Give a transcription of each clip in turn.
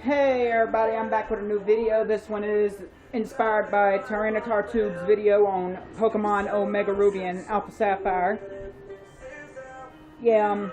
Hey everybody, I'm back with a new video. This one is inspired by Tyranitartube's video on Pokemon omegaruby and alphasapphire. Yeah,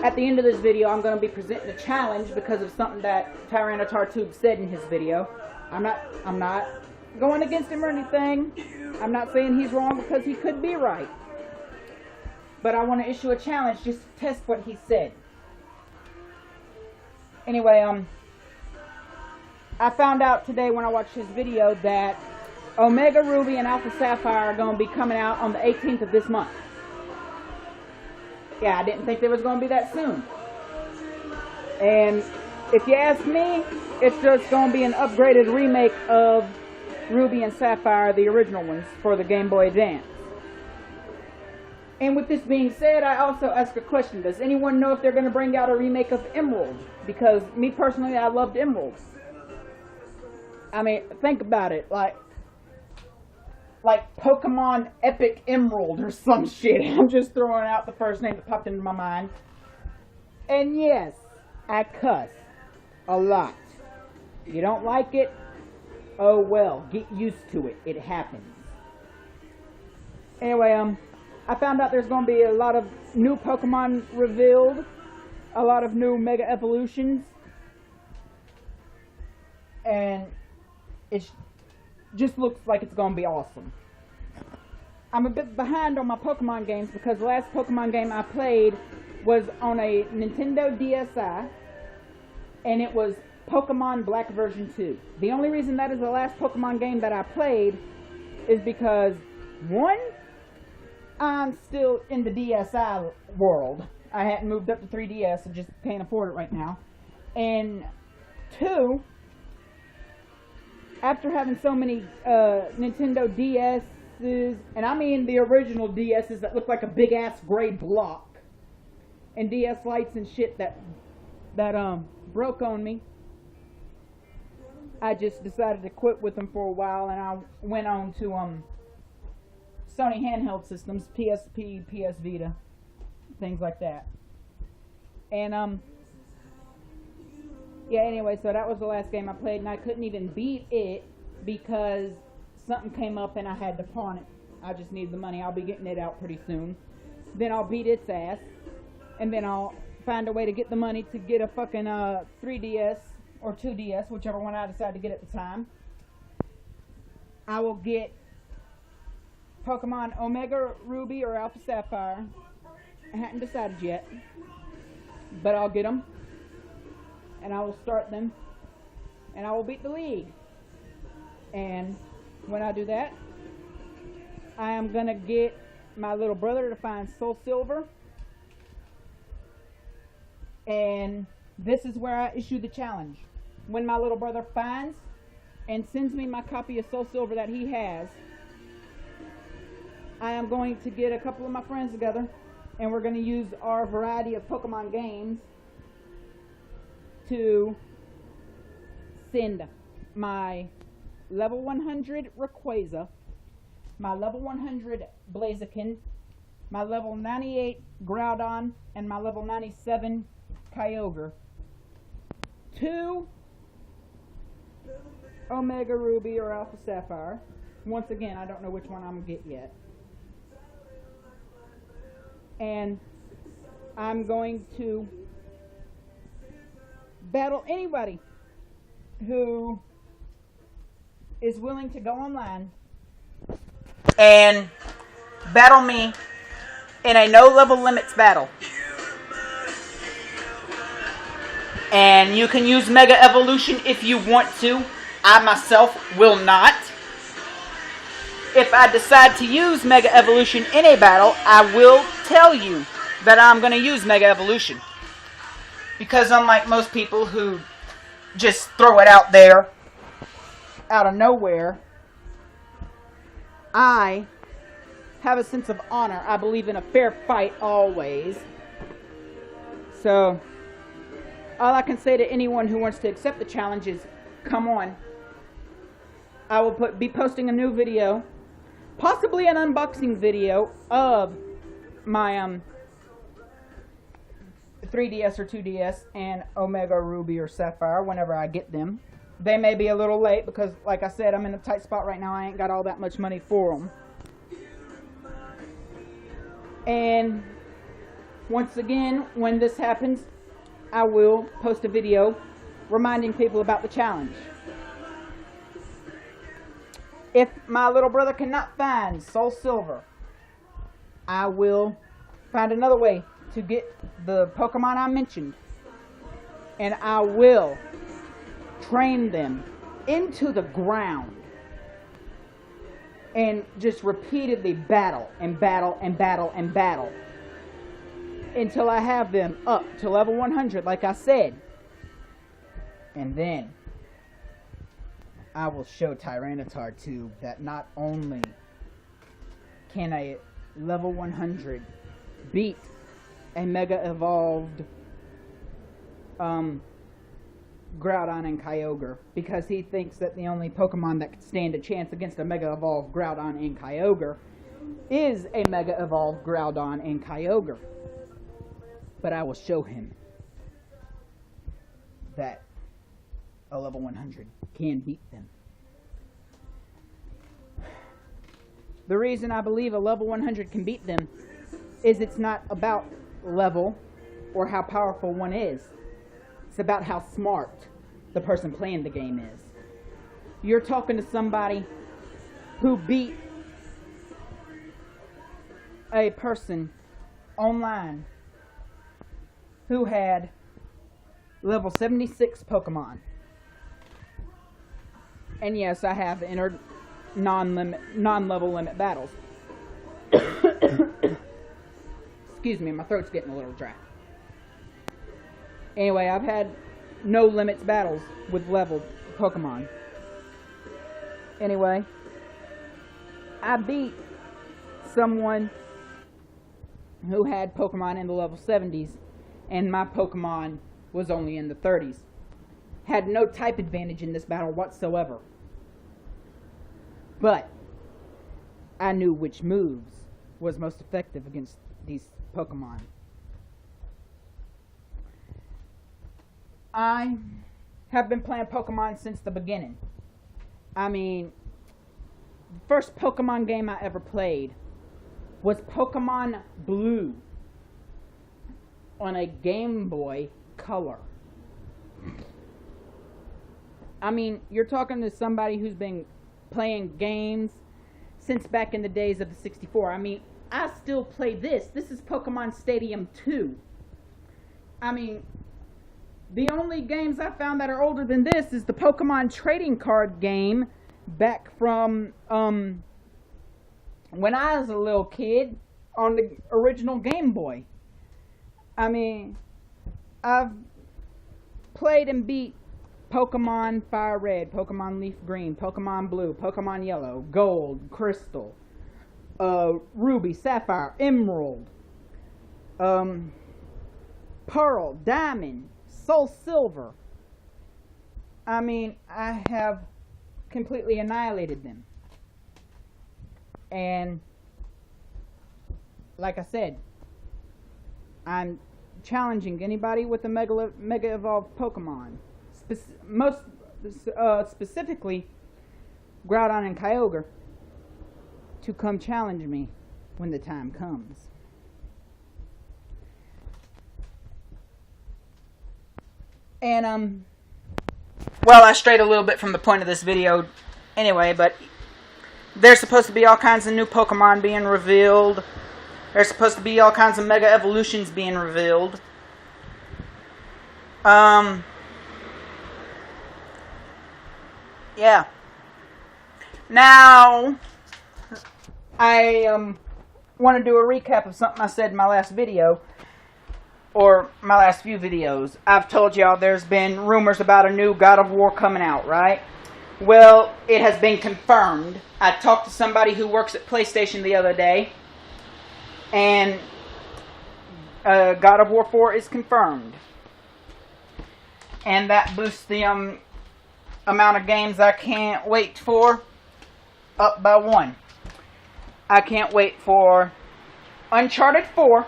at the end of this video I'm going to be presenting a challenge because of something that Tyranitartube said in his video. I'm not going against him or anything. I'm not saying he's wrong because he could be right. But I want to issue a challenge just to test what he said. Anyway, I found out today when I watched his video that omegaruby and alphasapphire are going to be coming out on the 18th of this month. Yeah, I didn't think they was going to be that soon. And if you ask me, it's just going to be an upgraded remake of Ruby and Sapphire, the original ones, for the Game Boy Advance. And with this being said, I also ask a question. Does anyone know if they're going to bring out a remake of Emerald? Because me personally, I loved Emerald. I mean, think about it. Like Pokemon Epic Emerald or some shit. I'm just throwing out the first name that popped into my mind. And yes, I cuss a lot. You don't like it? Oh well, get used to it. It happens. Anyway, I found out there's going to be a lot of new Pokemon revealed, a lot of new Mega Evolutions, and it just looks like it's going to be awesome. I'm a bit behind on my Pokemon games because the last Pokemon game I played was on a Nintendo DSi, and it was Pokemon Black version 2. The only reason that is the last Pokemon game that I played is because, one, I'm still in the DSi world. I hadn't moved up to 3DS, I just can't afford it right now. And two, after having so many Nintendo DS's, and I mean the original DS's that look like a big ass gray block, and DS lights and shit that broke on me, I just decided to quit with them for a while, and I went on to Sony handheld systems, PSP, PS Vita, things like that. And yeah, anyway, so that was the last game I played, and I couldn't even beat it because something came up and I had to pawn it. I just need the money. I'll be getting it out pretty soon. Then I'll beat its ass, and then I'll find a way to get the money to get a fucking 3DS or 2DS, whichever one I decide to get at the time. I will get Pokemon omegaruby or alphasapphire. I hadn't decided yet, but I'll get them, and I will start them, and I will beat the league. And when I do that, I am going to get my little brother to find Soul Silver, and this is where I issue the challenge. When my little brother finds and sends me my copy of Soul Silver that he has, I am going to get a couple of my friends together, and we're going to use our variety of Pokemon games to send my level 100 Rayquaza, my level 100 Blaziken, my level 98 Groudon, and my level 97 Kyogre to omegaruby or alphasapphire. Once again, I don't know which one I'm going to get yet. And I'm going to battle anybody who is willing to go online and battle me in a no level limits battle. And you can use Mega Evolution if you want to. I myself will not. If I decide to use Mega Evolution in a battle, I will tell you that I'm going to use Mega Evolution. Because unlike most people who just throw it out there, out of nowhere, I have a sense of honor. I believe in a fair fight always. So, all I can say to anyone who wants to accept the challenge is, come on. I will be posting a new video, possibly an unboxing video of my 3DS or 2DS and omegaruby or sapphire whenever I get them. They may be a little late because, like I said, I'm in a tight spot right now. I ain't got all that much money for them. And once again, when this happens, I will post a video reminding people about the challenge. If my little brother cannot find Soul Silver, I will find another way to get the Pokemon I mentioned. And I will train them into the ground and just repeatedly battle and battle and battle and battle until I have them up to level 100, like I said. And then I will show Tyranitar 2 that not only can a level 100 beat a mega evolved Groudon and Kyogre, because he thinks that the only Pokemon that could stand a chance against a mega evolved Groudon and Kyogre is a mega evolved Groudon and Kyogre. But I will show him that a level 100 can beat them. The reason I believe a level 100 can beat them is it's not about level or how powerful one is. It's about how smart the person playing the game is. You're talking to somebody who beat a person online who had level 76 Pokemon. And yes, I have entered non-level limit battles. Excuse me, my throat's getting a little dry. Anyway, I've had no limits battles with leveled Pokemon. Anyway, I beat someone who had Pokemon in the level 70s, and my Pokemon was only in the 30s. Had no type advantage in this battle whatsoever. But I knew which moves was most effective against these Pokemon. I have been playing Pokemon since the beginning. I mean, the first Pokemon game I ever played was Pokemon Blue on a Game Boy Color. I mean, you're talking to somebody who's been playing games since back in the days of the 64. I mean, I still play this. This is Pokemon Stadium 2. I mean, the only games I found that are older than this is the Pokemon trading card game back from when I was a little kid on the original Game Boy. I mean, I've played and beat Pokemon Fire Red, Pokemon Leaf Green, Pokemon Blue, Pokemon Yellow, Gold, Crystal, Ruby, Sapphire, Emerald, Pearl, Diamond, Soul Silver. I mean, I have completely annihilated them. And like I said, I'm challenging anybody with a mega evolved Pokemon, specifically Groudon and Kyogre, to come challenge me when the time comes. And well, I strayed a little bit from the point of this video anyway, but there's supposed to be all kinds of new Pokemon being revealed. There's supposed to be all kinds of mega evolutions being revealed. Yeah. Now, I want to do a recap of something I said in my last video, or my last few videos. I've told y'all there's been rumors about a new God of War coming out, right? Well, it has been confirmed. I talked to somebody who works at PlayStation the other day, and God of War 4 is confirmed. And that boosts the amount of games I can't wait for up by 1. I can't wait for Uncharted 4,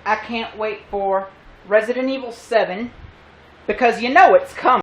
I can't wait for Resident Evil 7, because you know it's coming.